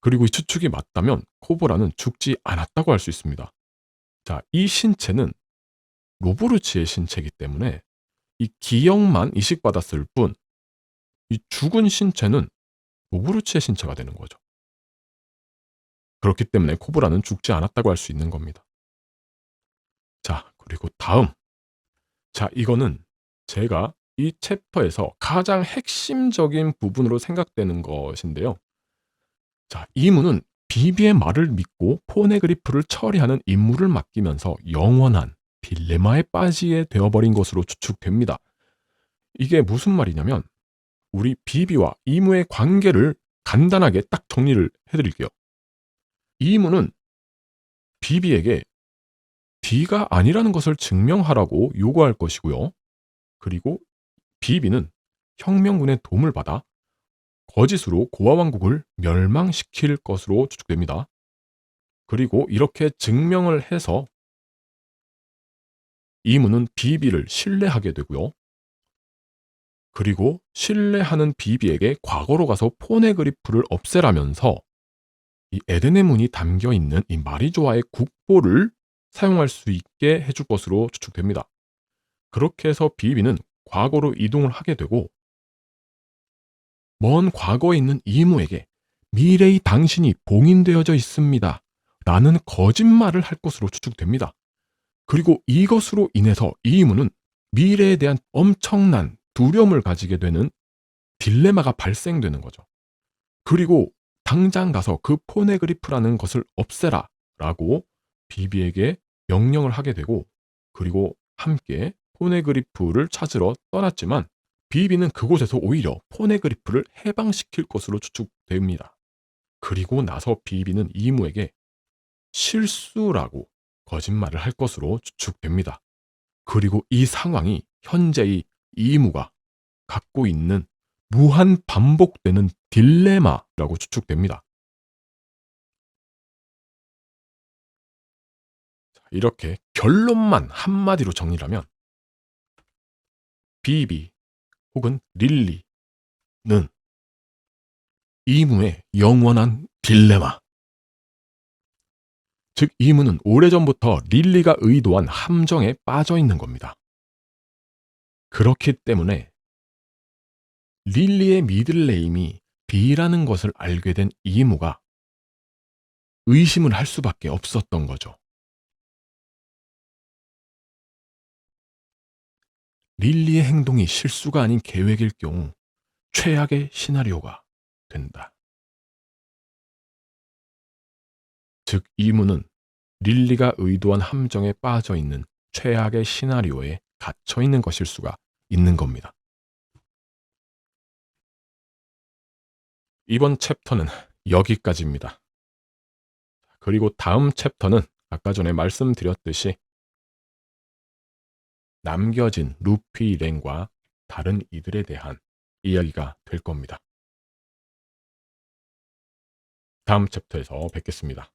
그리고 이 추측이 맞다면 코브라는 죽지 않았다고 할 수 있습니다. 자, 이 신체는 로브루치의 신체이기 때문에 이 기억만 이식받았을 뿐, 이 죽은 신체는 로브루치의 신체가 되는 거죠. 그렇기 때문에 코브라는 죽지 않았다고 할 수 있는 겁니다. 자, 그리고 다음. 자, 이거는 제가 이 챕터에서 가장 핵심적인 부분으로 생각되는 것인데요. 자, 이문은 비비의 말을 믿고 포네그리프를 처리하는 임무를 맡기면서 영원한 딜레마에 빠지게 되어버린 것으로 추측됩니다. 이게 무슨 말이냐면, 우리 비비와 이무의 관계를 간단하게 딱 정리를 해드릴게요. 이무는 비비에게 D가 아니라는 것을 증명하라고 요구할 것이고요. 그리고 비비는 혁명군의 도움을 받아 거짓으로 고아 왕국을 멸망시킬 것으로 추측됩니다. 그리고 이렇게 증명을 해서 이무는 비비를 신뢰하게 되고요. 그리고 신뢰하는 비비에게 과거로 가서 포네그리프를 없애라면서 이 에덴의 문이 담겨 있는 이 마리조아의 국보를 사용할 수 있게 해줄 것으로 추측됩니다. 그렇게 해서 비비는 과거로 이동을 하게 되고 먼 과거에 있는 이무에게 미래의 당신이 봉인되어져 있습니다. 라는 거짓말을 할 것으로 추측됩니다. 그리고 이것으로 인해서 이무는 미래에 대한 엄청난 두려움을 가지게 되는 딜레마가 발생되는 거죠. 그리고 당장 가서 그 포네그리프라는 것을 없애라 라고 비비에게 명령을 하게 되고 그리고 함께 포네그리프를 찾으러 떠났지만 비비는 그곳에서 오히려 포네그리프를 해방시킬 것으로 추측됩니다. 그리고 나서 비비는 이무에게 실수라고 거짓말을 할 것으로 추측됩니다. 그리고 이 상황이 현재의 이무가 갖고 있는 무한 반복되는 딜레마라고 추측됩니다. 이렇게 결론만 한마디로 정리하면 비비 혹은 릴리는 이무의 영원한 딜레마. 즉 이무는 오래전부터 릴리가 의도한 함정에 빠져 있는 겁니다. 그렇기 때문에 릴리의 미들네임이 비라는 것을 알게 된 이무가 의심을 할 수밖에 없었던 거죠. 릴리의 행동이 실수가 아닌 계획일 경우 최악의 시나리오가 된다. 즉 이무는 릴리가 의도한 함정에 빠져 있는 최악의 시나리오에 갇혀 있는 것일 수가 있는 겁니다. 이번 챕터는 여기까지입니다. 그리고 다음 챕터는 아까 전에 말씀드렸듯이 남겨진 루피 일행과 다른 이들에 대한 이야기가 될 겁니다. 다음 챕터에서 뵙겠습니다.